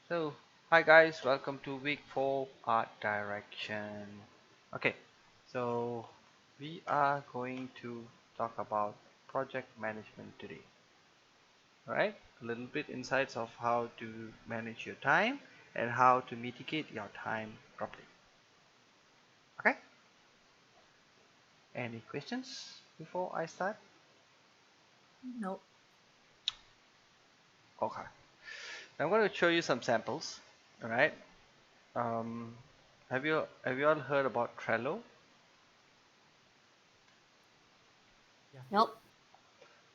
So, hi guys, welcome to week 4 Art Direction. Okay, so we are going to talk about project management today. Alright, a little bit insights of how to manage your time and how to mitigate your time properly. Okay, any questions before I start? Nope. Okay, I'm going to show you some samples. Alright, um, have you all heard about Trello? Yeah. Nope.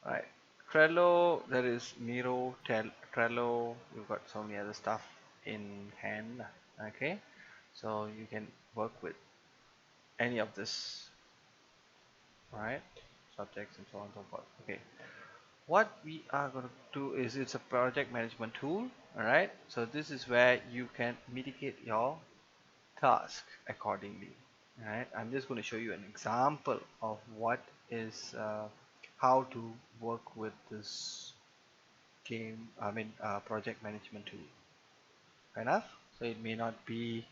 Right. Trello, there is Miro, Trello, you've got so many other stuff in hand. Okay. So you can work with any of this, right? Subjects and so on and so forth. Okay. What we are going to do is it's a project management tool. All right. So this is where you can mitigate your task accordingly. All right. I'm just going to show you an example of what is how to work with this project management tool. Fair enough. So it may not be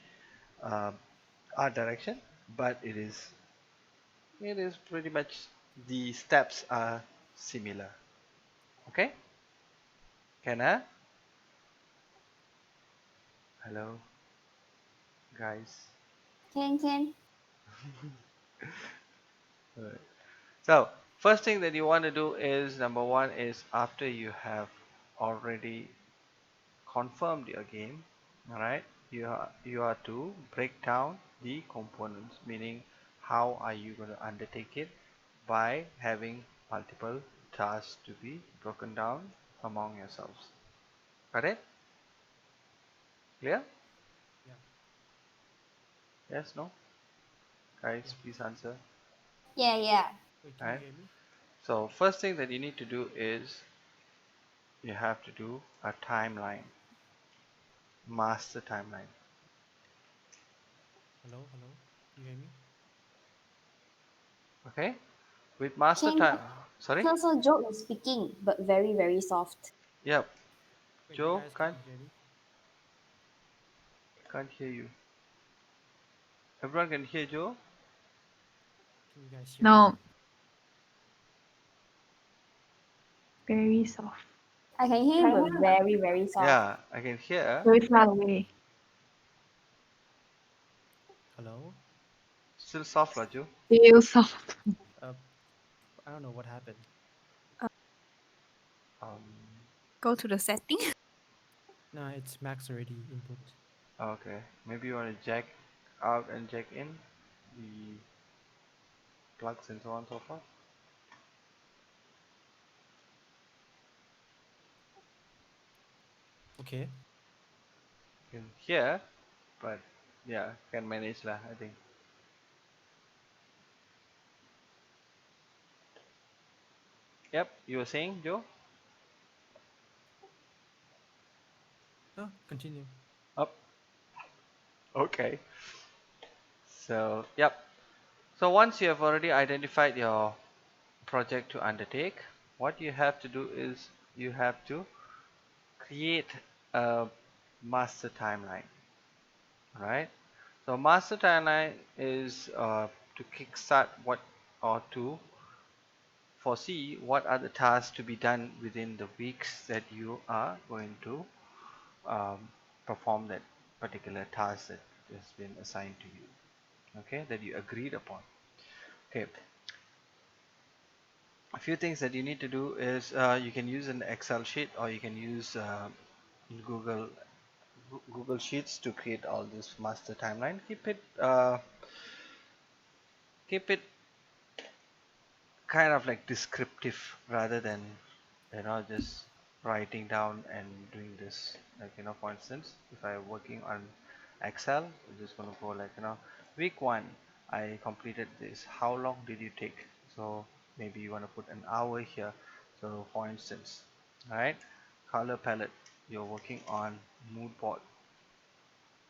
uh, art direction, but it is pretty much the steps are similar. Okay. Can I? Hello, guys. Can. Alright. So first thing that you want to do is number one is after you have already confirmed your game, all right, you are to break down the components, meaning how are you going to undertake it by having multiple tasks to be broken down among yourselves. Got it? Clear? Yeah. Yes, no? Yeah. Guys, please answer. Yeah. Wait, can you Right? hear me? So first thing that you need to do is you have to do a timeline, master timeline. Hello, hello. Can you hear me? Okay? With master Can. time, sorry? So Joe is speaking, but very soft. Yep. Wait, you Joe guys can't can hear me? can't hear you. Everyone can hear Joe? Can you guys hear me? No, very soft. I can hear him, but very soft. Yeah, I can hear. Very far away. Hello? Still soft, lah, Joe. Real soft. Uh, I don't know what happened. Um, Go to the setting. Nah, it's max already input. okay. Maybe you want to jack out and jack in the plugs and so on and so forth. Okay. You can hear, but yeah, can manage lah, I think. Yep, you were saying, Joe? Oh, continue. Up. Okay. So, yep. So once you have already identified your project to undertake, what you have to do is you have to create a master timeline, right? So master timeline is to kickstart what or to foresee what are the tasks to be done within the weeks that you are going to um, perform that particular task that has been assigned to you. Okay, that you agreed upon. Okay, a few things that you need to do is you can use an Excel sheet or you can use Google Google Sheets to create all this master timeline. Keep it kind of like descriptive rather than just writing down and doing this, like for instance, if I'm working on Excel, I'm just going to go like week 1 I completed this, how long did you take? So maybe you want to put an hour here. So for instance, all right, color palette, you're working on mood board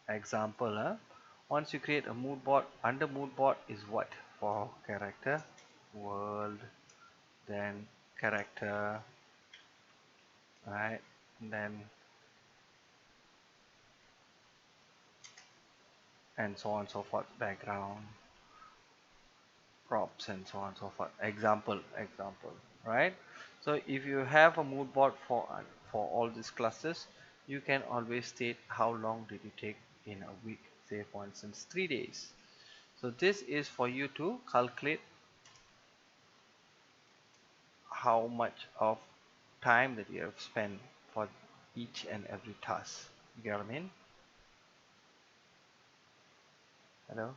example, once you create a mood board, under mood board is what? For character, world, then character, right? And then and so on and so forth, background, props, and so on and so forth. Example, right? So if you have a mood board for all these clusters, you can always state how long did it take in a week. Say for instance 3 days. So this is for you to calculate how much of time that you have spent for each and every task. You get what I mean? Hello?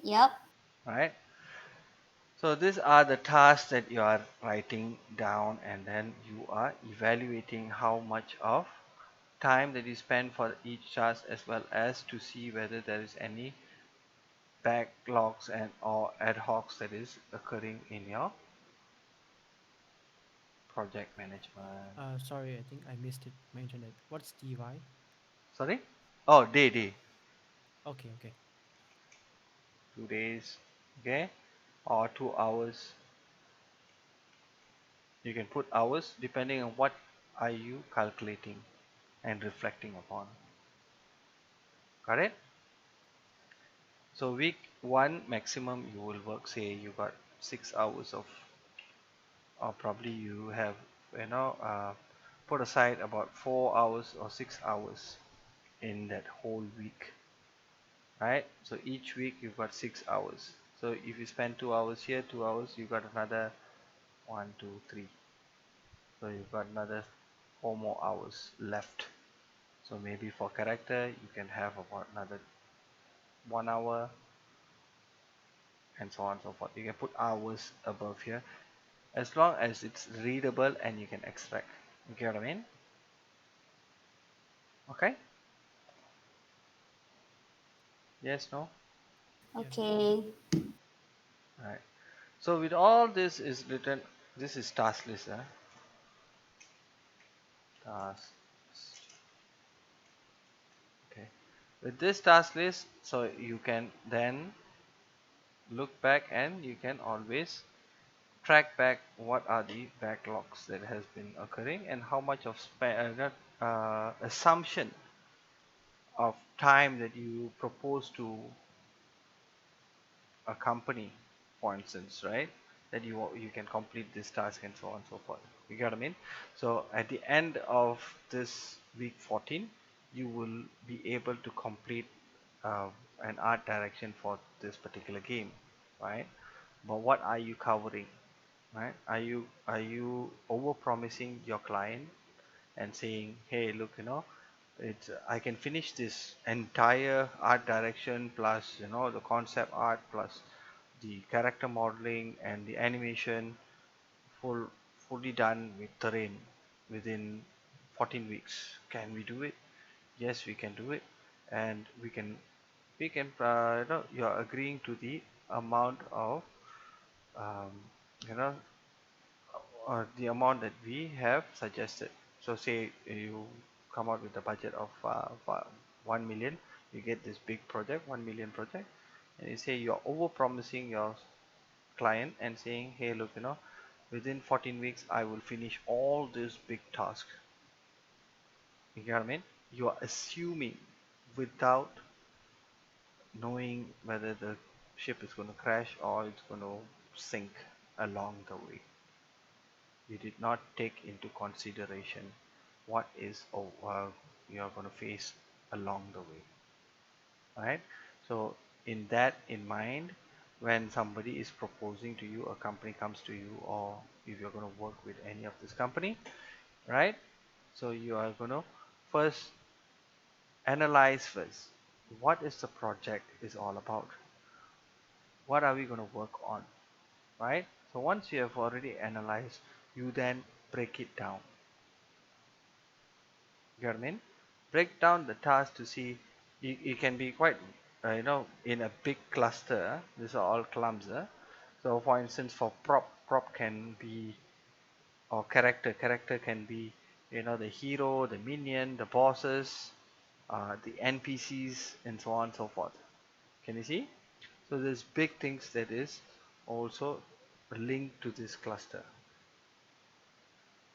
Yep. Right? So these are the tasks that you are writing down, and then you are evaluating how much of time that you spend for each task, as well as to see whether there is any backlogs and or ad hocs that is occurring in your project management. Sorry, I think I missed it. My internet. What's DY? Sorry? Oh, day. Okay, okay. 2 days, okay, or 2 hours. You can put hours depending on what are you calculating and reflecting upon. Got it? So week one maximum you will work, say you got 6 hours of, or probably you have, you know, put aside about 4 hours or 6 hours in that whole week, right? So each week you've got 6 hours. So if you spend 2 hours here, 2 hours, you got another 1, 2, 3. So you've got another 4 more hours left. So maybe for character you can have about another 1 hour, and so on and so forth. You can put hours above here as long as it's readable and you can extract. You get what I mean? Okay? Yes, no? Yeah. Okay. Alright. So with all this is written, this is task list. Task. Okay. With this task list, so you can then look back and you can always track back what are the backlogs that has been occurring and how much of assumption of time that you propose to a company, for instance, right? That you can complete this task and so on and so forth. You get what I mean? So at the end of this week 14, you will be able to complete uh, an art direction for this particular game, right? But what are you covering, right? Are you over promising your client and saying, hey, look, it's I can finish this entire art direction plus the concept art plus the character modeling and the animation fully done with terrain within 14 weeks. Can we do it? Yes, we can do it. And we can you're agreeing to the amount of um, you know the amount that we have suggested. So say you come out with a budget of 1 million, you get this big project, 1 million project, and you say you're over promising your client and saying, hey, look, within 14 weeks, I will finish all these big tasks. You get what I mean? You are assuming without knowing whether the ship is going to crash or it's going to sink along the way. You did not take into consideration what is you are going to face along the way, right? So in that in mind, when somebody is proposing to you, a company comes to you, or if you're going to work with any of this company, right? So you are going to first analyze first what is the project is all about, what are we going to work on, right? So once you have already analyzed, you then break it down. You know what I mean? Break down the task to see. You can be quite, in a big cluster. These are all clumps. So, for instance, for prop can be, or character can be, the hero, the minion, the bosses, the NPCs, and so on and so forth. Can you see? So, there's big things that is also linked to this cluster.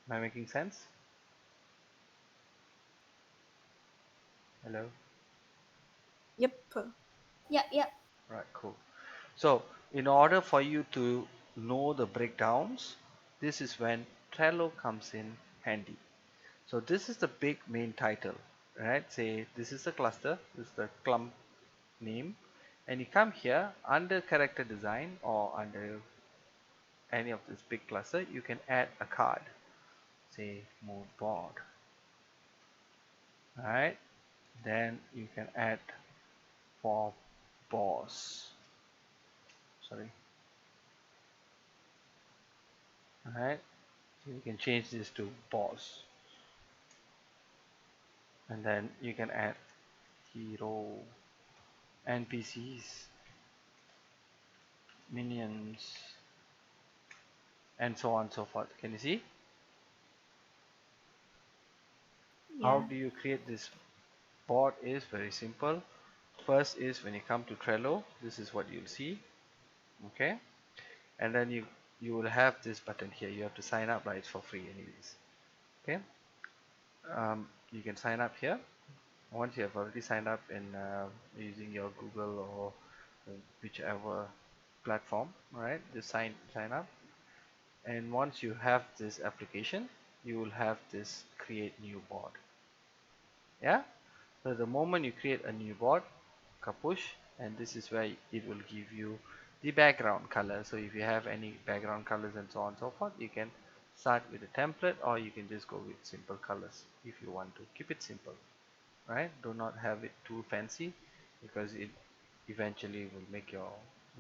Am I making sense? Hello? Yep. Yeah. Right, cool. So in order for you to know the breakdowns, this is when Trello comes in handy. So this is the big main title, right? Say this is the cluster, this is the clump name, and you come here under character design or under any of this big cluster, you can add a card, say mood board, right? Then you can add for boss, sorry, right? So you can change this to boss, and then you can add hero, NPCs, minions, and so on and so forth. Can you see? How Yeah. do you create this board? Is very simple. First is when you come to Trello, this is what you'll see. Okay, and then you will have this button here. You have to sign up, right? It's for free anyways. Okay, you can sign up here. Once you have already signed up in using your Google or whichever platform, right? Just sign up, and once you have this application, you will have this create new board. Yeah, so the moment you create a new board, kapush, and this is where it will give you the background color. So if you have any background colors and so on and so forth, you can start with a template, or you can just go with simple colors if you want to keep it simple, right? Do not have it too fancy, because it eventually will make your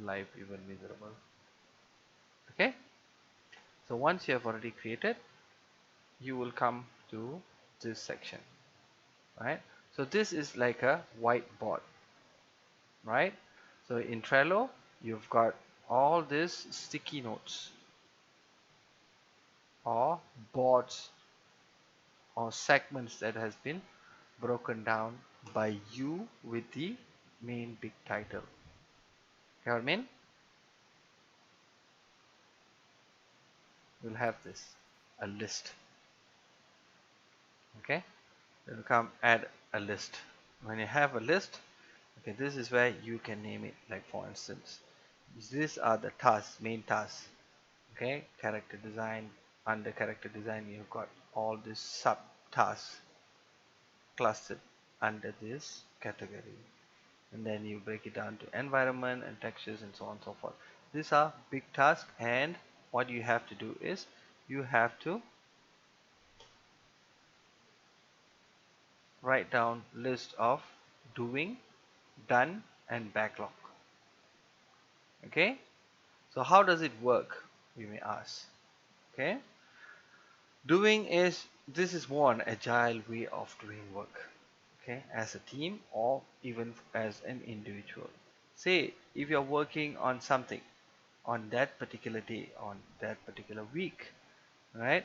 life even miserable. Okay, so once you have already created, you will come to this section, right? So this is like a whiteboard, right? So in Trello, you've got all these sticky notes or boards or segments that has been broken down by you with the main big title. You know what I mean? You'll have this, a list. Okay, then come add a list. When you have a list, okay, this is where you can name it. Like for instance, these are the tasks, main tasks. Okay, character design. Under character design, you've got all these sub tasks clustered under this category, and then you break it down to environment and textures and so on and so forth. These are big tasks, and what you have to do is you have to write down list of doing, done, and backlog. Okay, so how does it work, you may ask? Okay, doing is, this is more an agile way of doing work, okay, as a team or even as an individual. Say if you're working on something on that particular day, on that particular week, right?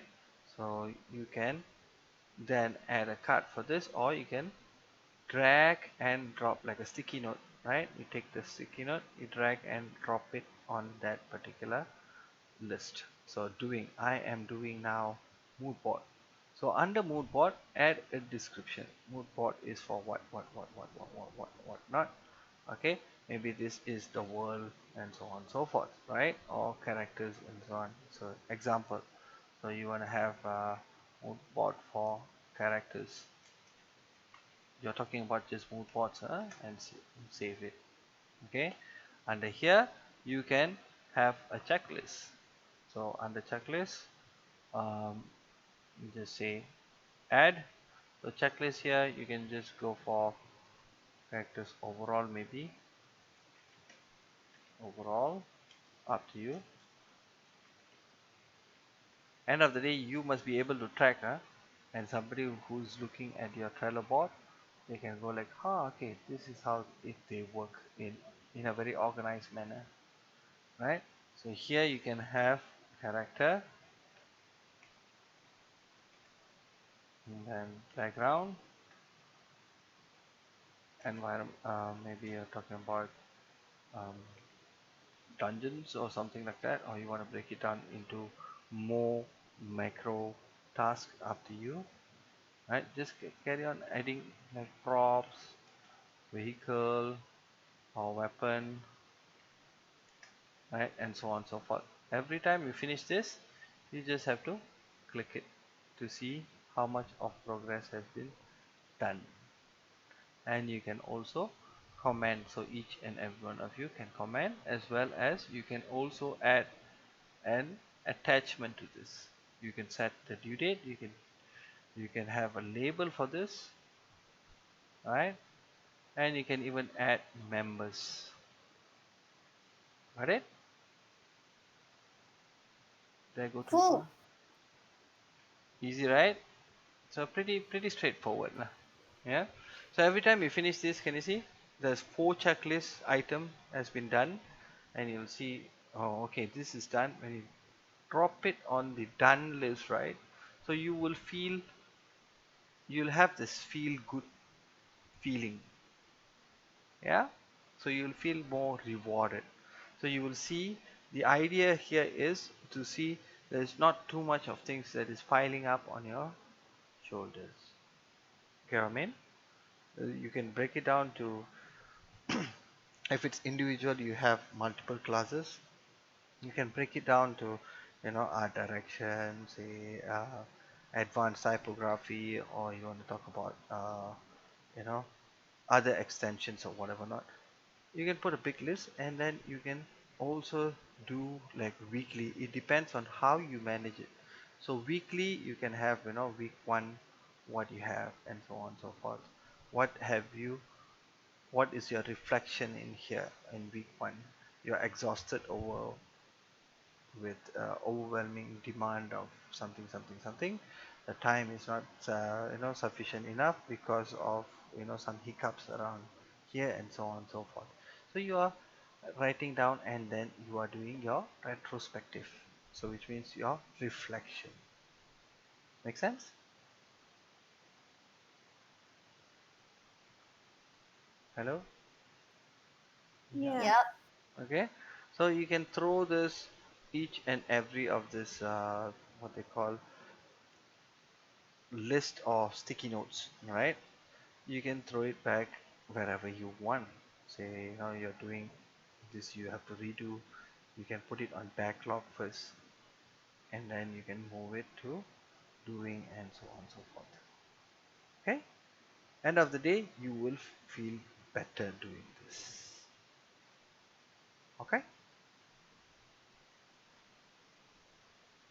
So you can then add a card for this, or you can drag and drop like a sticky note, right? You take the sticky note, you drag and drop it on that particular list. So doing, I am doing now mood board. So under mood board, add a description. Mood board is for what not. Okay, maybe this is the world and so on and so forth, right? Or characters and so on. So example, so you want to have a mood board for characters. You're talking about just mood boards, huh? And save it. Okay, under here you can have a checklist. So under checklist, um, you just say add. So checklist here, you can just go for characters overall, maybe overall, up to you. End of the day, you must be able to track, huh? And somebody who's looking at your Trello board, they can go like, okay, this is how if they work in a very organized manner, right? So here you can have character, and then background, environment. Maybe you're talking about um, dungeons or something like that, or you want to break it down into more macro tasks, up to you, right? Just carry on adding like props, vehicle or weapon, right, and so on and so forth. Every time you finish this, you just have to click it to see how much of progress has been done. And you can also comment, so each and every one of you can comment, as well as you can also add an attachment to this. You can set the due date, you can have a label for this, right, and you can even add members. Got it? Did I go too far? Cool. Easy, right? So pretty straightforward lah. Yeah. So every time you finish this, can you see there's 4 checklist item has been done, and you'll see, oh okay, this is done. When you drop it on the done list, right, so you'll have this feel good feeling. Yeah, so you'll feel more rewarded. So you will see, the idea here is to see there's not too much of things that is piling up on your shoulders. Okay, I mean, you can break it down to if it's individual, you have multiple classes, you can break it down to, art direction, say advanced typography, or you want to talk about you know other extensions or whatever not. You can put a big list, and then you can also do like weekly. It depends on how you manage it. So weekly you can have, week 1 what you have, and so on and so forth. What is your reflection in here in week 1? You're exhausted over with overwhelming demand of something something something. The time is not sufficient enough because of some hiccups around here, and so on and so forth. So you are writing down, and then you are doing your retrospective, so which means your reflection. Make sense? Hello? Yeah. Yep. Okay, so you can throw this, each and every of this what they call list of sticky notes, right? You can throw it back wherever you want. Say, you're doing this, you have to redo, you can put it on backlog first, and then you can move it to doing, and so on and so forth. Okay, end of the day you will feel better doing this. Okay.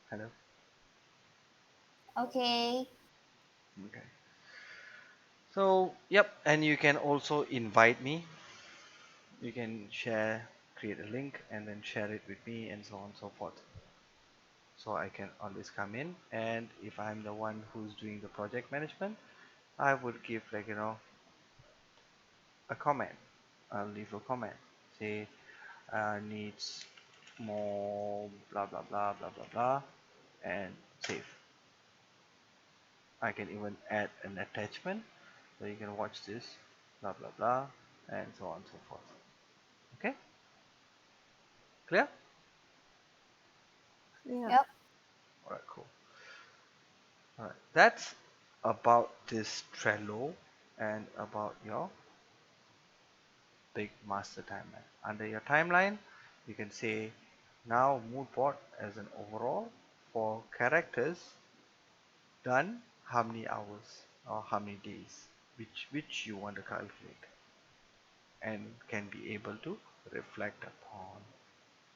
Hello. Okay. Okay, so yep, and you can also invite me. You can create a link and then share it with me, and so on and so forth. So I can always come in, and if I'm the one who's doing the project management, I would give, like, a comment. I'll leave a comment, say needs more blah blah blah blah blah blah, and save. I can even add an attachment, so you can watch this blah blah blah, and so on and so forth. Okay, clear? Yeah. Yep. All right, cool. All right, that's about this Trello and about your big master timeline. Under your timeline, you can say now mood board as an overall for characters done how many hours or how many days, which you want to calculate and can be able to reflect upon.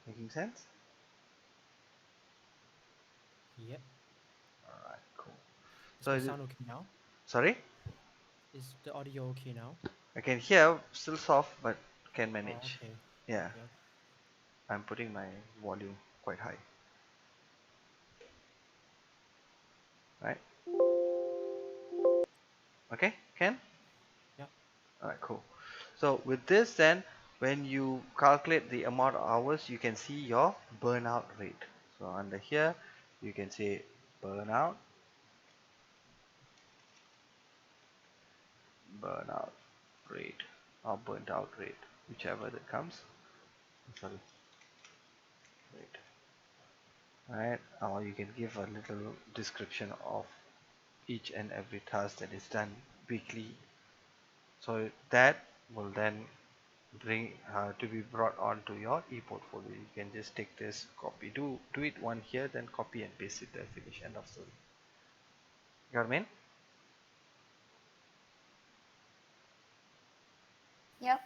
Making sense? Yep. All right, cool. Is So my sound okay now? sorry, Is the audio okay now? I can hear still soft, but can Oh, manage. okay. Yeah, Okay. I'm putting my volume quite high. Right? Okay, Ken? Yeah. Alright, cool. So with this then, when you calculate the amount of hours, you can see your burnout rate. So under here, you can say burnout, burnout rate, or burnt out rate, whichever that comes. Sorry, rate. Right? Or you can give a little description of each and every task that is done weekly. So that will then bring to be brought onto your e-portfolio. You can just take this, copy, do it one here, then copy and paste it there, finish, end of story. You know what I mean? Yep.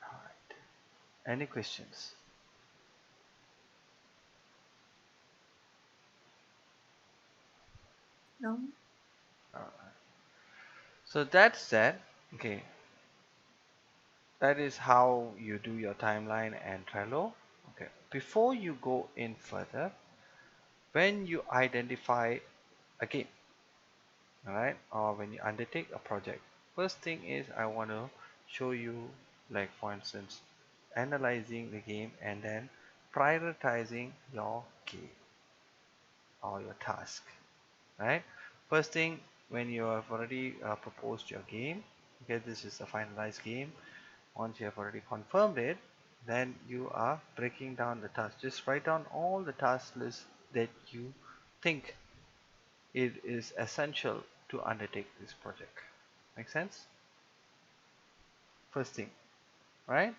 All right. Any questions? No. All right. So that's that. Okay. That is how you do your timeline and Trello. Okay. Before you go in further, when you identify a game, all right, or when you undertake a project, first thing is I want to show you, like for instance, analyzing the game and then prioritizing your game or your task, right? First thing, when you have already proposed your game, okay, this is a finalized game. Once you have already confirmed it, then you are breaking down the task. Just write down all the task lists that you think it is essential to undertake this project. Make sense? First thing, right?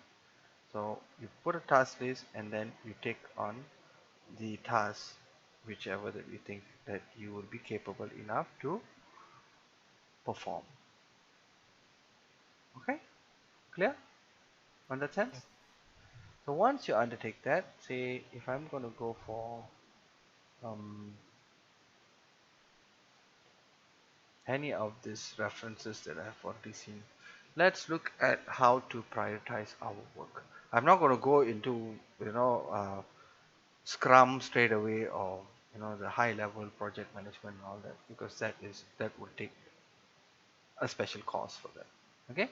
So you put a task list and then you take on the task, whichever that you think that you will be capable enough to perform. Okay, clear on that sense? Yeah. So once you undertake that, say if I'm going to go for um, any of these references that I've already seen, let's look at how to prioritize our work. I'm not going to go into Scrum straight away, or the high level project management and all that, because that would take a special course for that. Okay,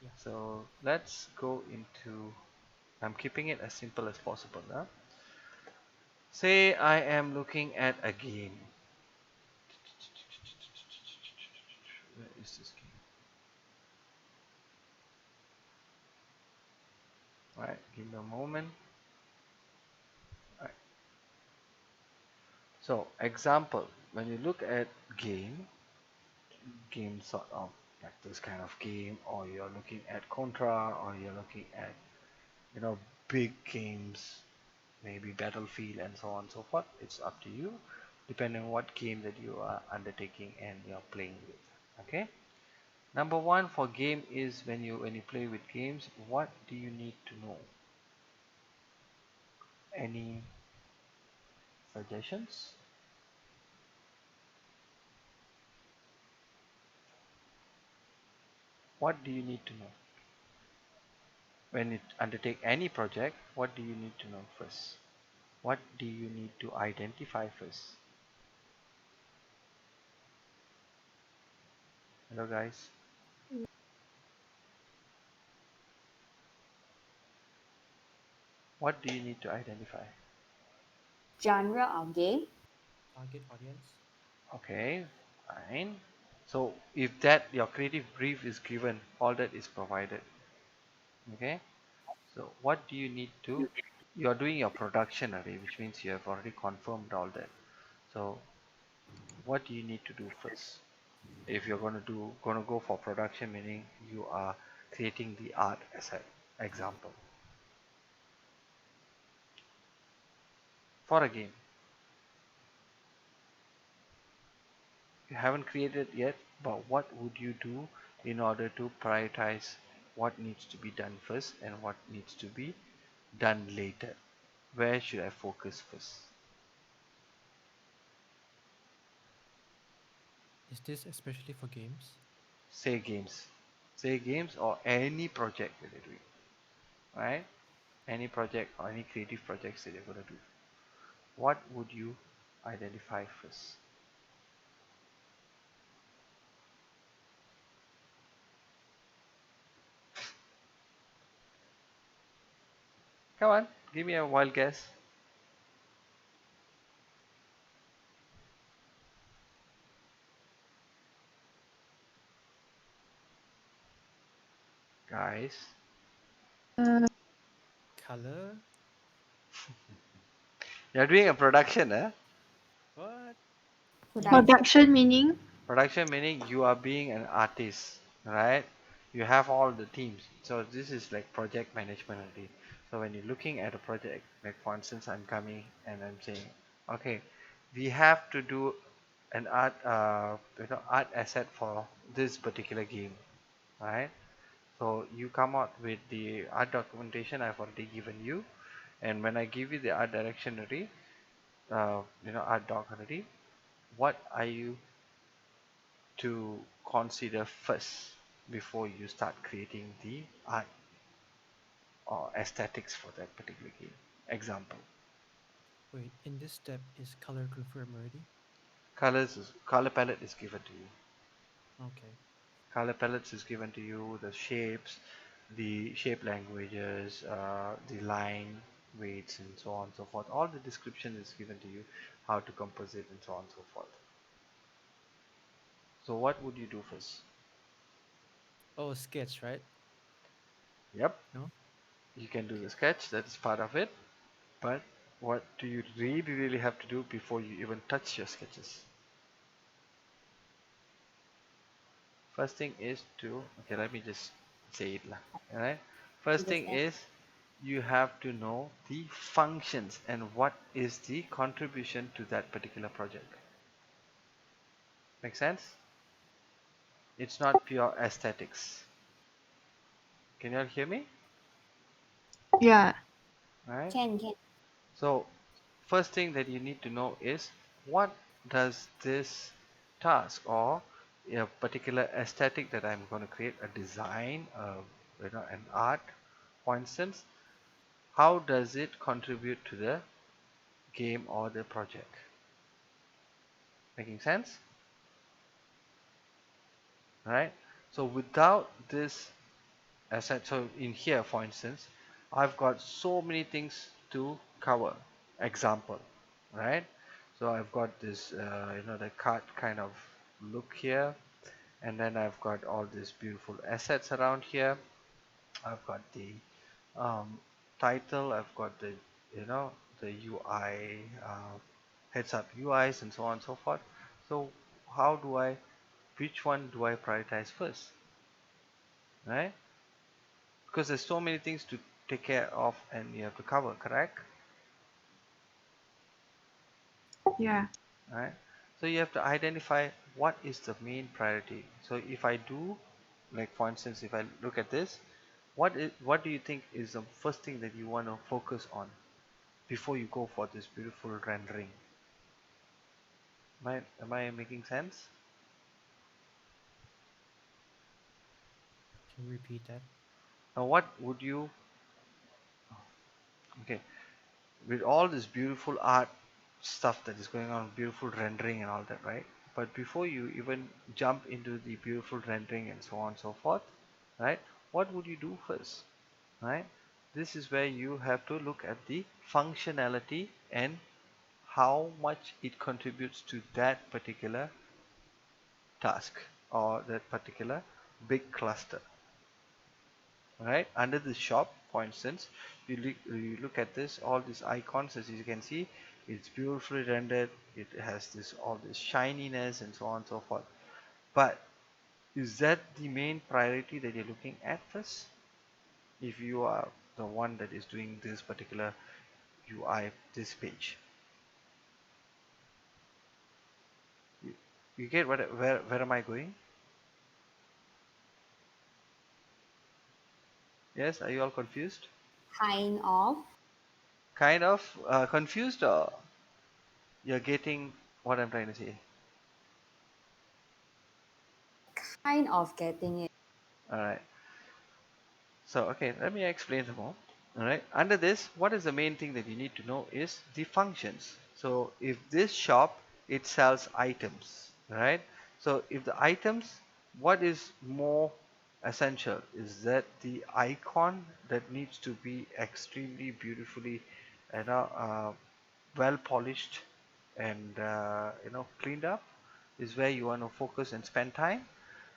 Yeah. so let's go into, I'm keeping it as simple as possible now. Say I am looking at a game. Where is this game? Right, give me a moment. Right. So example, when you look at game sort of like this kind of game, or you're looking at Contra, or you're looking at big games, maybe Battlefield and so on and so forth. It's up to you, depending on what game that you are undertaking and you're playing with. Okay. Number one for game is, when you play with games, what do you need to know? Any suggestions? What do you need to know? When you undertake any project, what do you need to know first? What do you need to identify first? Hello guys. What do you need to identify? Genre of game. Target audience. Okay, fine. So if that your creative brief is given, all that is provided. Okay. So what do you need to? You are doing your production already, which means you have already confirmed all that. So what do you need to do first? If you're gonna go for production, meaning you are creating the art as an example for a game. You haven't created yet, but what would you do in order to prioritize what needs to be done first and what needs to be done later? Where should I focus first? Is this especially for games? Say games. Say games or any project that you're doing, right? Any project or any creative projects that you're going to do. What would you identify first? Come on, give me a wild guess. Guys, Color? you're doing a production, eh? What? Production. Production meaning Production meaning you are being an artist. right? You have all the teams. So this is like project management already. So when you're looking at a project, like for instance, I'm coming and I'm saying, okay, we have to do an art, art asset for this particular game, right? So you come out with the art documentation I've already given you, and when I give you the art direction already, art doc already, what are you to consider first before you start creating the art or aesthetics for that particular game? Example, Wait, in this step is color confirmed already? color palette is given to you. Okay. Color palettes is given to you, the shapes, the shape languages, the line weights and so on and so forth. All the description is given to you, how to compose it and so on and so forth. So what would you do first? Oh, sketch, right? Yep, No? you can do Okay. the sketch, that is part of it. But what do you really have to do before you even touch your sketches? First thing is to, okay, let me just say it lah. Alright. To First the thing set. is you have to know the functions and what is the contribution to that particular project. Make sense? It's not pure aesthetics. Can you all hear me? Yeah. Alright. Can. So first thing that you need to know is what does this task or a particular aesthetic that I'm going to create, a design, an art, for instance, how does it contribute to the game or the project? Making sense? Right? So without this asset, so in here, for instance, I've got so many things to cover. Example, right? So I've got this, the card kind of look here, and then I've got all these beautiful assets around here. I've got the um, title, I've got the, the UI, heads up UIs and so on and so forth. So how do I, which one do I prioritize first, right? Because there's so many things to take care of and you have to cover, correct? Yeah. Right? So you have to identify what is the main priority. So if I do, like for instance, if I look at this, what do you think is the first thing that you want to focus on before you go for this beautiful rendering? Am I making sense? Can you repeat that? Now what would you, okay, with all this beautiful art stuff that is going on, beautiful rendering and all that, right? But before you even jump into the beautiful rendering and so on and so forth, right? What would you do first, right? This is where you have to look at the functionality and how much it contributes to that particular task or that particular big cluster. Right under the shop, for instance, you look at this, all these icons, as you can see, it's beautifully rendered, it has this all this shininess and so on and so forth. But is that the main priority that you're looking at first? If you are the one that is doing this particular UI, this page, you, you get where am I going? Yes, are you all confused? Kind of. Kind of confused, or you're getting what I'm trying to say? Kind of getting it. All right. So, okay, let me explain some more. All right. Under this, what is the main thing that you need to know is the functions. So, if this shop, it sells items, right? So, if the items, what is more essential is that the icon that needs to be extremely beautifully, well polished and cleaned up is where you want to focus and spend time.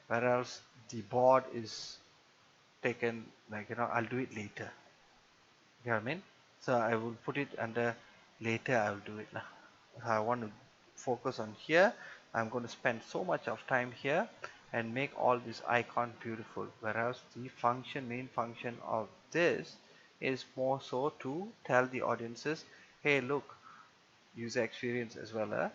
Whereas the board is taken, like, I'll do it later. You know what I mean? So I will put it under later, I will do it now. I want to focus on here. I'm going to spend so much of time here, and make all this icon beautiful, whereas the main function of this is more so to tell the audiences, hey look, user experience as well,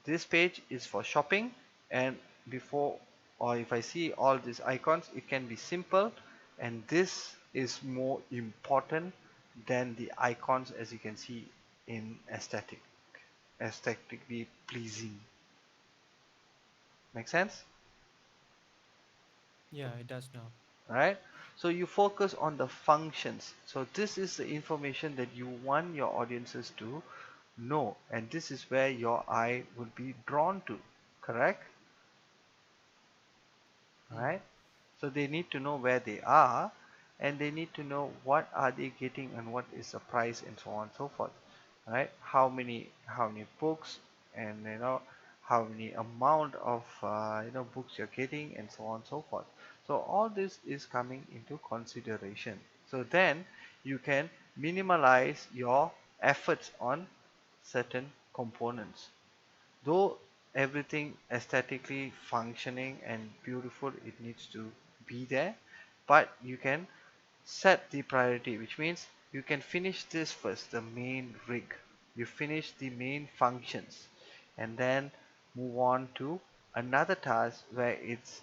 this page is for shopping, and before, or if I see all these icons, it can be simple, and this is more important than the icons, as you can see, in aesthetically pleasing. Make sense? Yeah, it does now. Right? So you focus on the functions. So this is the information that you want your audiences to know, and this is where your eye will be drawn to. Correct? Mm. Right? So they need to know where they are, and they need to know what are they getting and what is the price and so on and so forth. Right? How many books, and how many amount of books you're getting and so on and so forth. So all this is coming into consideration. So then you can minimize your efforts on certain components. Though everything aesthetically functioning and beautiful, it needs to be there, but you can set the priority, which means you can finish this first, the main rig. You finish the main functions, and then move on to another task where it's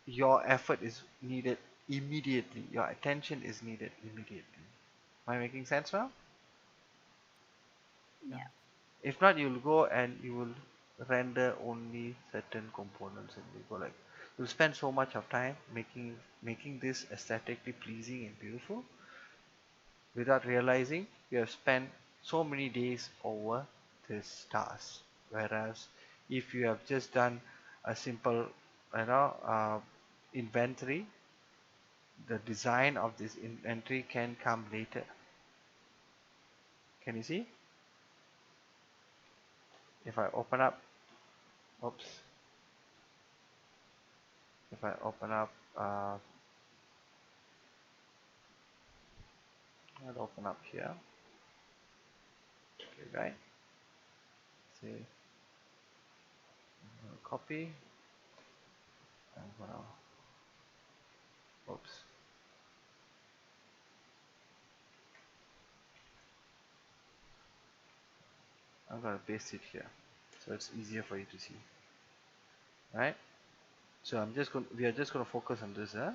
your effort is needed immediately, your attention is needed immediately. Am I making sense now? Yeah. Yeah. If not, you'll go and you will render only certain components, and you go like, you'll spend so much of time making this aesthetically pleasing and beautiful, without realizing you have spent so many days over this task. Whereas if you have just done a simple inventory, the design of this inventory can come later. Can you see? If I open up, oops, if I open up, I'll open up here. Okay, right? Say, I'm gonna copy. I'm gonna, oops, I'm gonna paste it here, so it's easier for you to see, right? So we are just gonna focus on this, huh?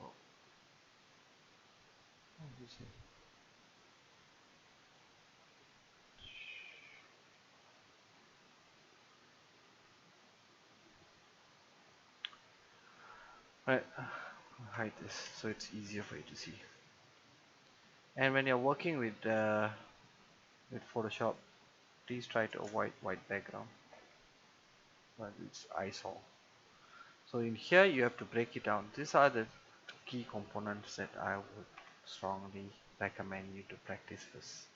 Oh, what is it? Right, hide this so it's easier for you to see. And when you're working with Photoshop, please try to avoid white background, but it's eyesore. So in here you have to break it down. These are the key components that I would strongly recommend you to practice first.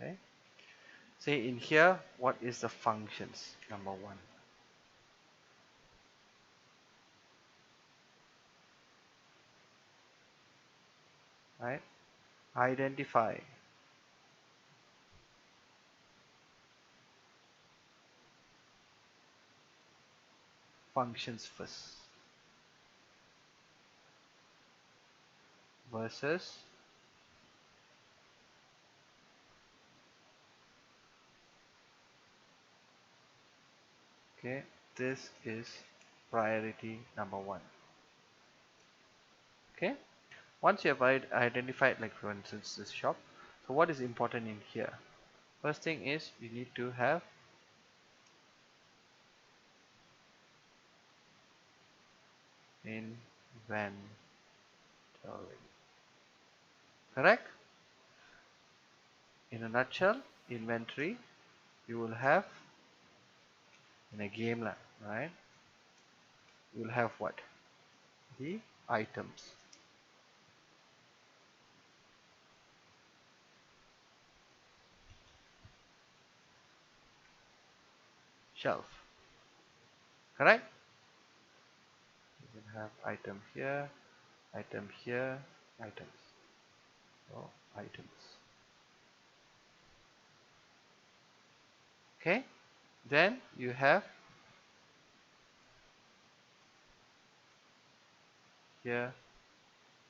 Okay. Say in here, what is the functions? Number one. Right? Identify functions first versus okay, this is priority number one. Okay, once you have identified, like for instance this shop, so what is important in here? First thing is you need to have inventory. Correct? In a nutshell, inventory you will have in a game lab, right? You will have what? The items. Shelf. Correct? You can have item here, items. So items. Okay, then you have here,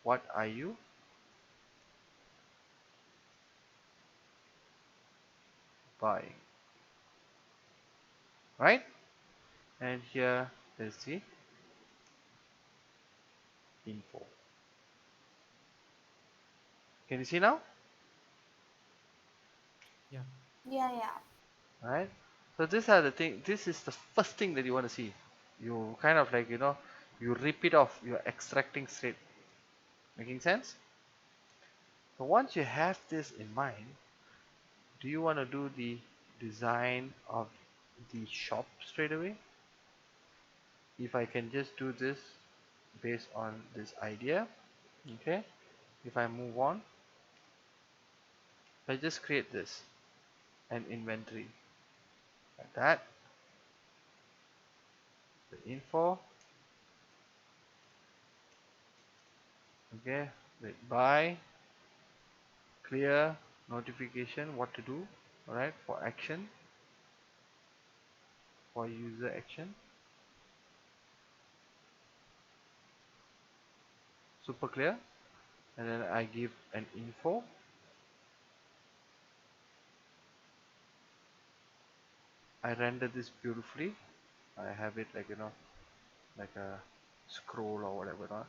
what are you buying, right? And here is the info. Can you see now? Yeah. Yeah, yeah. Right? So these are the thing. This is the first thing that you want to see. You kind of like, you rip it off. You're extracting straight. Making sense? So once you have this in mind, do you want to do the design of the shop straight away? If I can just do this based on this idea, okay? If I move on, I just create this, an inventory like that. The info, okay? Wait, buy, clear, notification, what to do, alright? For action, for user action, super clear. And then I give an info. I render this beautifully. I have it like, like a scroll or whatever, not.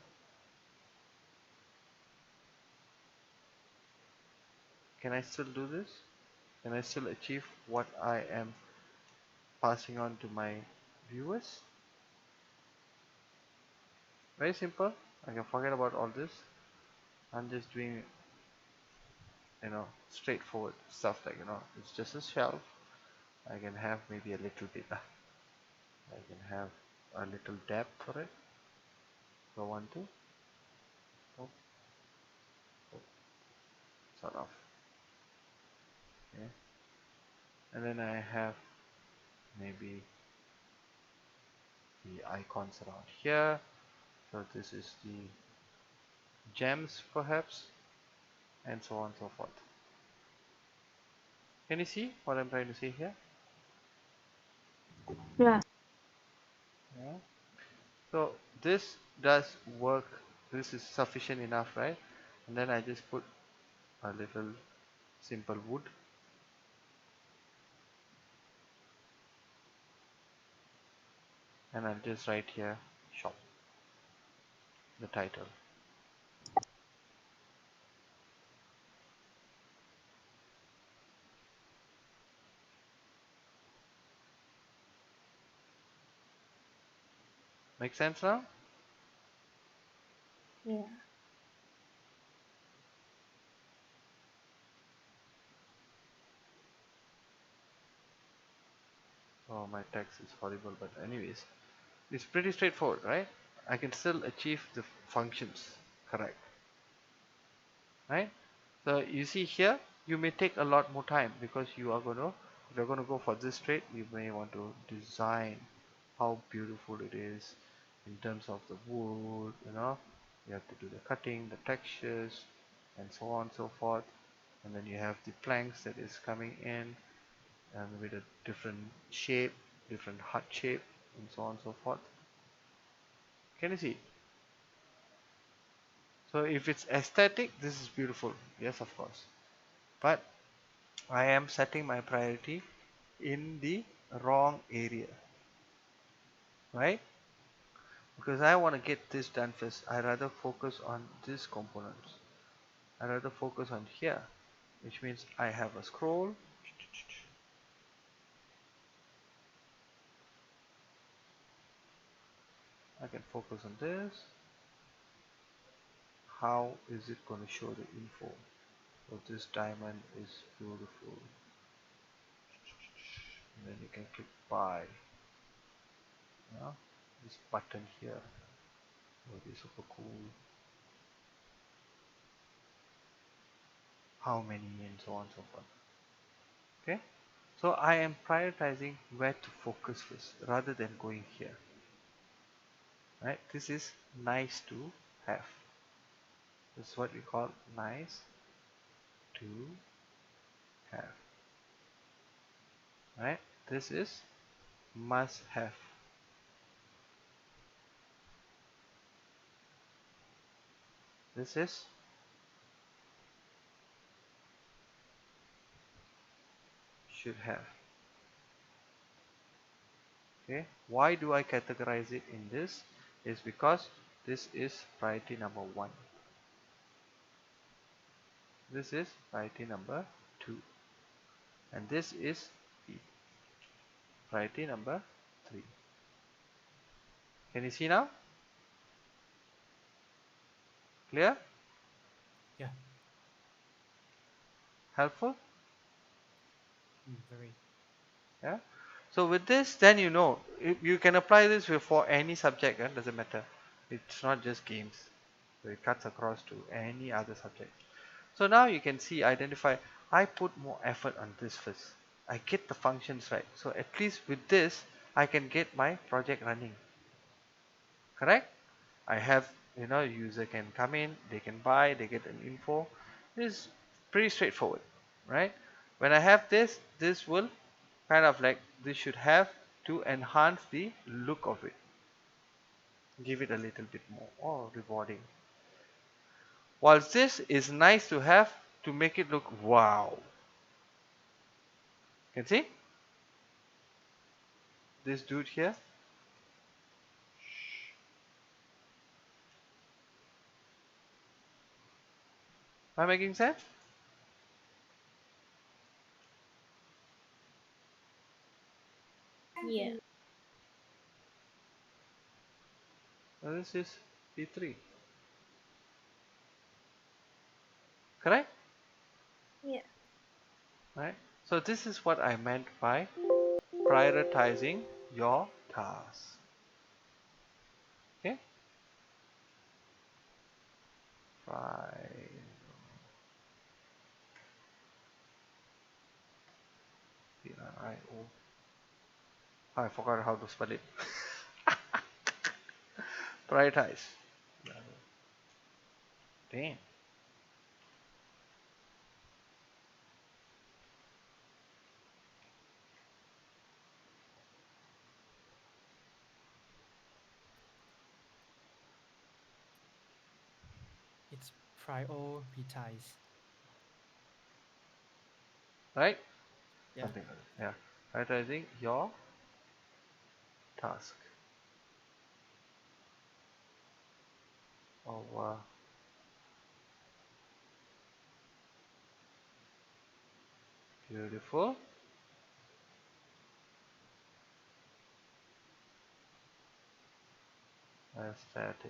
Can I still do this? Can I still achieve what I am passing on to my viewers? Very simple. I can forget about all this. I'm just doing, straightforward stuff like, it's just a shelf. I can have maybe a little bit. I can have a little depth for it. So 1, 2. Oh, oh, sort of. Okay. And then I have maybe the icons around here. So this is the gems perhaps, and so on and so forth. Can you see what I'm trying to say here? Yeah. Yeah. So this does work. This is sufficient enough, right? And then I just put a little simple wood. And I'll just write here shop, the title. Make sense now? Yeah. Oh, my text is horrible, but anyways, it's pretty straightforward, right? I can still achieve the functions correct, right? So you see here, you may take a lot more time because if you're gonna go for this trade, you may want to design how beautiful it is in terms of the wood, you have to do the cutting, the textures, and so on and so forth. And then you have the planks that is coming in and with a different shape, different hut shape, and so on and so forth. Can you see? So if it's aesthetic, this is beautiful. Yes, of course. But I am setting my priority in the wrong area, right? Because I want to get this done first. I rather focus on these components. I rather focus on here, which means I have a scroll. I can focus on this. How is it going to show the info? So this diamond is beautiful. And then you can click buy. Yeah? This button here will be super cool. How many and so on and so forth. Okay? So I am prioritizing where to focus first rather than going here. Right? This is nice to have. This is what we call nice to have. Right? This is must have. This is should have. Okay, why do I categorize it in this? Is because this is priority number 1. This is priority number 2. And this is priority number 3. Can you see now? Clear? Yeah. Helpful? Very. Yeah. So with this, then you can apply this for any subject. Doesn't matter. It's not just games. So it cuts across to any other subject. So now you can see, identify. I put more effort on this first. I get the functions right. So at least with this, I can get my project running. Correct? I have, user can come in, they can buy, they get an info. This is pretty straightforward, right? When I have this, this will kind of like, this should have to enhance the look of it. Give it a little bit more, rewarding. Whilst this is nice to have to make it look wow. Can see? This dude here. Am I making sense? Yeah. Now this is P3. Correct? Yeah. Right? So this is what I meant by prioritizing your tasks. Okay? I forgot how to spell it. Prioritize. Damn. It's prioritize. Right? Yeah. Something like that. Yeah. Prioritizing your task. Oh, beautiful. Aesthetics.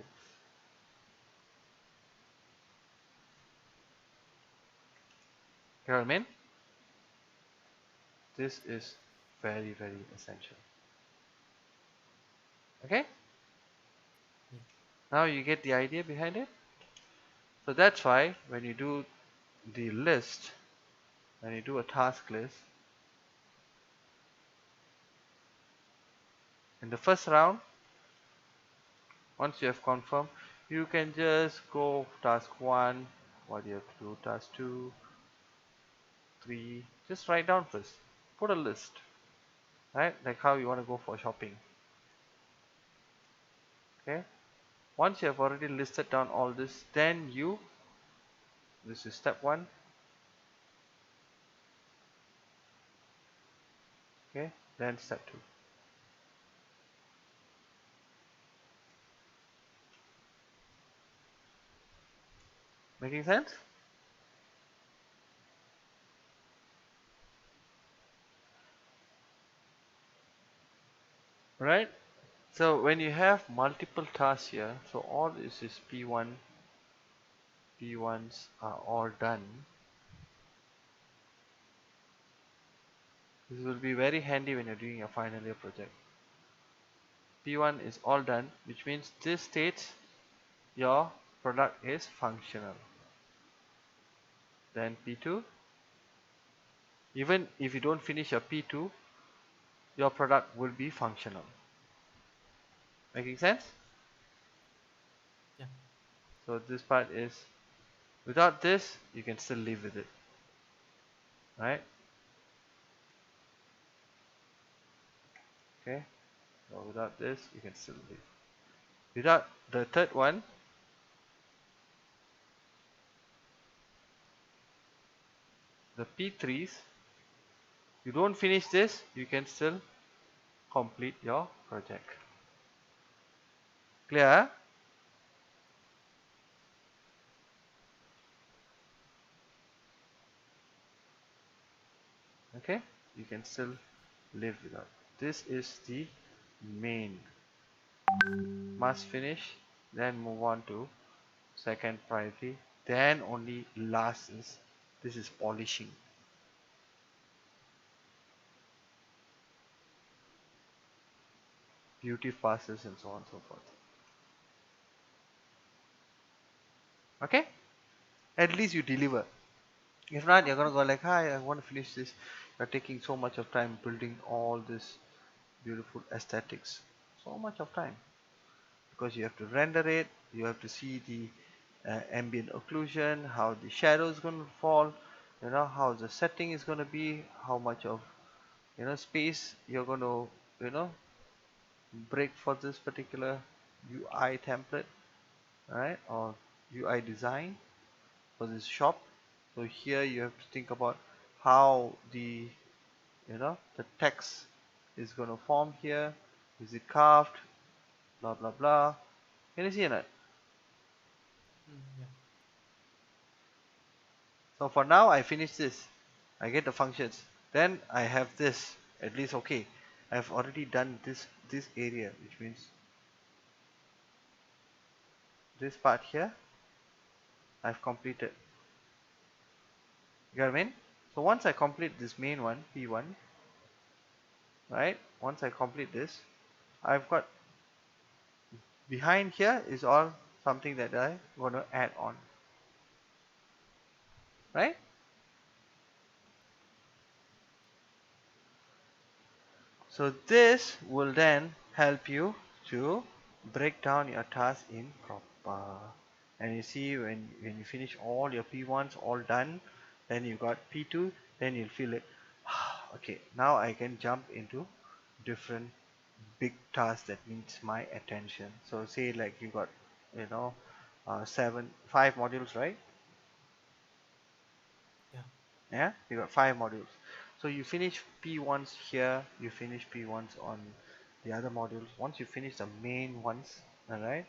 You know what I mean? This is very, very essential. Okay? Yeah. Now you get the idea behind it? So that's why when you do the list, when you do a task list, in the first round, once you have confirmed, you can just go task 1, what you have to do, task 2, 3, just write down first. Put a list, right? Like how you want to go for shopping. Okay? Once you have already listed down all this, then this is step 1. Okay? Then step 2. Making sense? Right? So when you have multiple tasks here, so all this is P1, P1s are all done. This will be very handy when you're doing your final year project. P1 is all done, which means this states your product is functional. Then P2, even if you don't finish your P2, your product will be functional. Making sense? Yeah. So this part is, without this, you can still live with it. Right? Okay, so without this you can still live. Without the third one, the P3s, you don't finish this, you can still complete your project. Clear? Okay, you can still live without. This is the main. Must finish, then move on to second priority, then only last is this is polishing. Beauty passes and so on and so forth. Okay? At least you deliver. If not, you're gonna go like, hi, I want to finish this. You're taking so much of time building all this beautiful aesthetics. So much of time. Because you have to render it, you have to see the ambient occlusion, how the shadow is going to fall, how the setting is going to be, how much of space you're going to break for this particular UI template, right, or UI design for this shop. So here you have to think about how the text is going to form here. Is it carved? Blah blah blah. Can you see that? Yeah. So for now I finish this. I get the functions. Then I have this. At least okay. I've already done this area, which means this part here I've completed. You got what I mean? So once I complete this main one, P1, right? Once I complete this, I've got behind here is all something that I want to add on. Right? So this will then help you to break down your task in proper. And you see when you finish all your P1s all done, then you got P2, then you'll feel it. Okay, now I can jump into different big tasks that needs my attention. So say like you got you know 5 modules, right? Yeah. Yeah, you got 5 modules. So you finish P1s here, you finish P1s on the other modules. Once you finish the main ones, alright,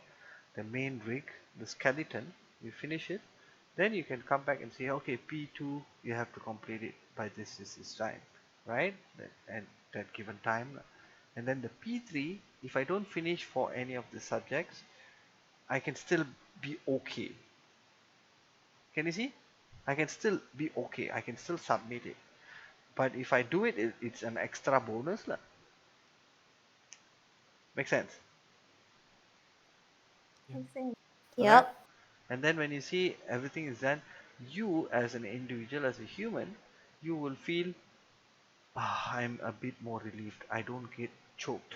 the main rig, the skeleton, you finish it, then you can come back and say, okay, P2 you have to complete it by this time, right? And that given time. And then the P3, if I don't finish for any of the subjects, I can still be okay. Can you see? I can still be okay. I can still submit it. But if I do it, it's an extra bonus lah. Make sense? Yeah. Makes sense. Right? Yep. And then when you see everything is done, you as an individual, as a human, you will feel, I'm a bit more relieved. I don't get choked.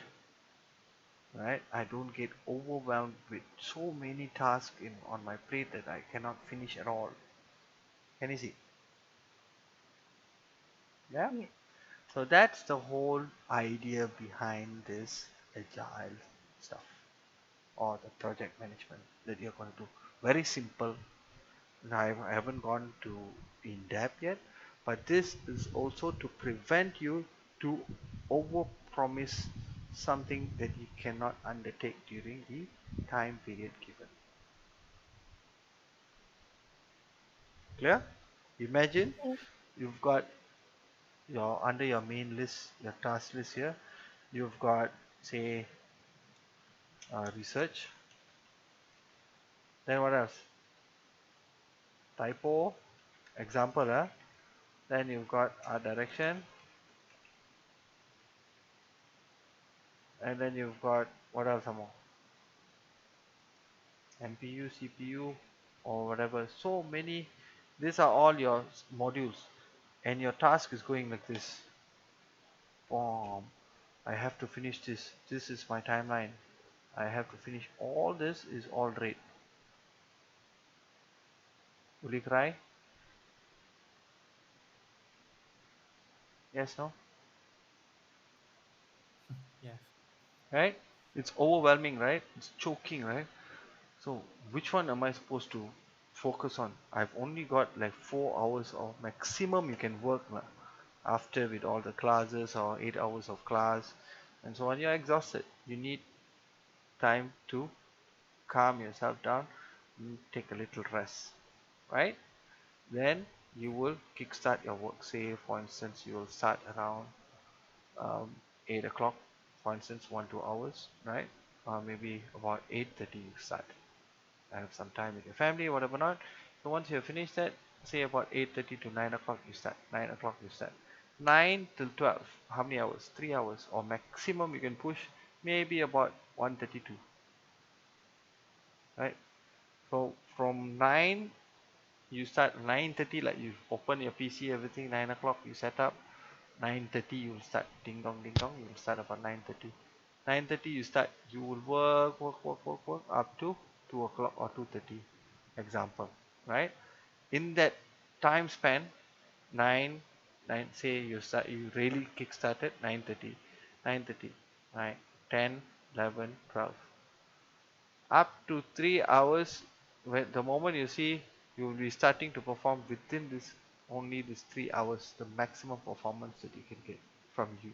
Right? I don't get overwhelmed with so many tasks on my plate that I cannot finish at all. Can you see? Yeah? Yeah. So that's the whole idea behind this agile stuff, or the project management that you're going to do. Very simple. Now, I haven't gone to in depth yet, but this is also to prevent you to over promise something that you cannot undertake during the time period given. Clear? Imagine you've got your under your main list, your task list here, you've got say research. Then what else? Typo, example, then you've got art direction, and then you've got what else some more? MPU, CPU, or whatever. So many. These are all your modules, and your task is going like this. Boom. I have to finish this. This is my timeline. I have to finish all this is all red. Will you cry? Yes, no? Yes. right? It's overwhelming, right? It's choking, right? So which one am I supposed to focus on? I've only got like 4 hours or maximum you can work lah, after with all the classes or 8 hours of class and so on. You're exhausted. You need time to calm yourself down, take a little rest, right? Then you will kickstart your work. Say, for instance, you will start around um, 8 o'clock, for instance, 1 2 hours, right? Or maybe about 8:30 you start. Have some time with your family, whatever not. So once you have finished that, say about 8:30 to 9 o'clock you start. 9 o'clock you start. 9 till 12. How many hours? 3 hours. Or maximum you can push maybe about 1:32, right? So from 9 you start 9:30, like you open your PC, everything. 9 o'clock you set up. 9:30 you will start. Ding dong, ding dong. You will start about 9:30. 9:30 you start. You will work up to 2 o'clock or 2:30. Example, right? In that time span, 9 9, say you start, you really kick started 9:30, 9:30, 9, 10, 11, 12, up to 3 hours. When the moment you see, you will be starting to perform within this, only this 3 hours, the maximum performance that you can get from you,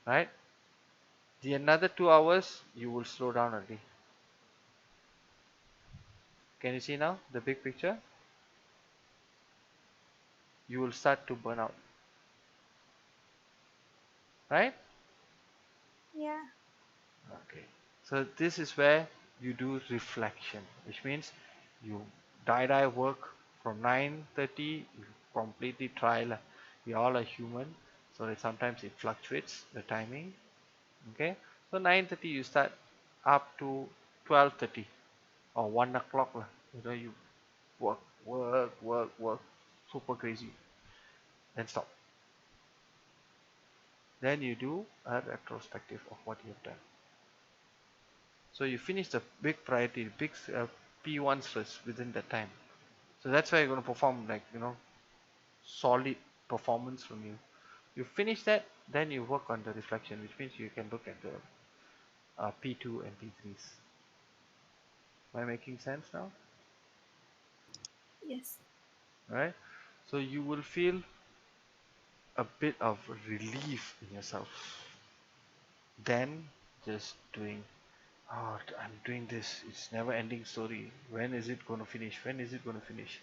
right? The another 2 hours you will slow down already. Can you see now the big picture? You will start to burn out, right? Yeah. Okay. So this is where you do reflection, which means you die work from 9:30. You completely try lah. We all are human, so that sometimes it fluctuates the timing. Okay. So 9:30 you start up to 12:30 or 1 o'clock lah. You know, you work, super crazy, then stop. Then you do a retrospective of what you have done. So you finish the big priority, big P1s first within that time. So that's why you're going to perform, like, solid performance from you. You finish that, then you work on the reflection, which means you can look at the P2 and P3s. Am I making sense now? Yes. Right? So you will feel a bit of relief in yourself. Then just doing, oh, I'm doing this. It's never ending story. When is it going to finish? When is it going to finish?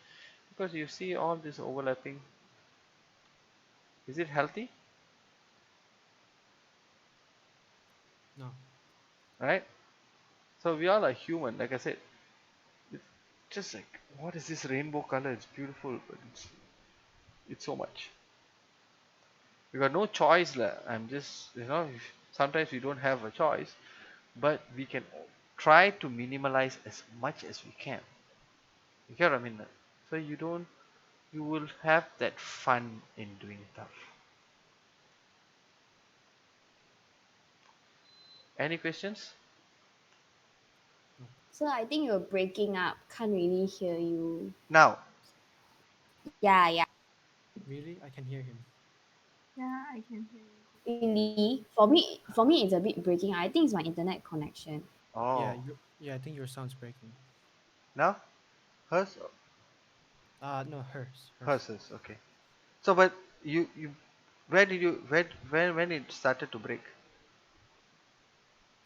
Because you see all this overlapping. Is it healthy? No. Right? So we all are human. Like I said, it's just like, what is this rainbow color? It's beautiful, but it's so much. We got no choice lah. I'm just, sometimes we don't have a choice, but we can try to minimalize as much as we can. You get what I mean? So you will have that fun in doing stuff. Any questions? No. So I think you're breaking up. Can't really hear you. Now, Yeah, yeah. Really? I can hear him. Yeah, I can hear you. Really? For me, it's a bit breaking. I think it's my internet connection. Yeah, oh, I think your sound's breaking. now, hers, No, hers. Hers. hers is okay. So, but you, where did you, when it started to break?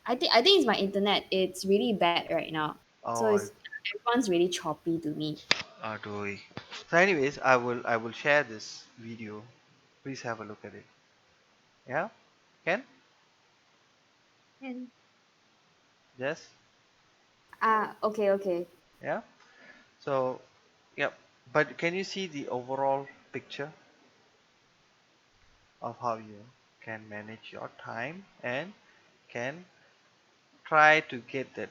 I think it's my internet. It's really bad right now. So Oh, it's everyone's really choppy to me. Adoi. So anyways, I will share this video. Please have a look at it. Yeah? Can? And Yes? Okay, okay. Yeah? So, yep. But can you see the overall picture of how you can manage your time and can try to get that,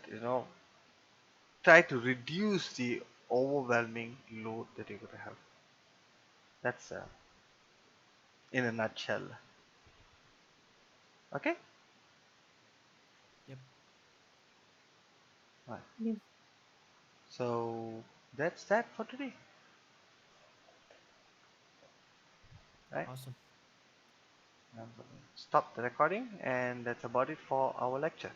try to reduce the overwhelming load that you're going to have. That's in a nutshell. Okay? Yep. Right. yes. So that's that for today. Right? Awesome. Stop the recording, and that's about it for our lecture.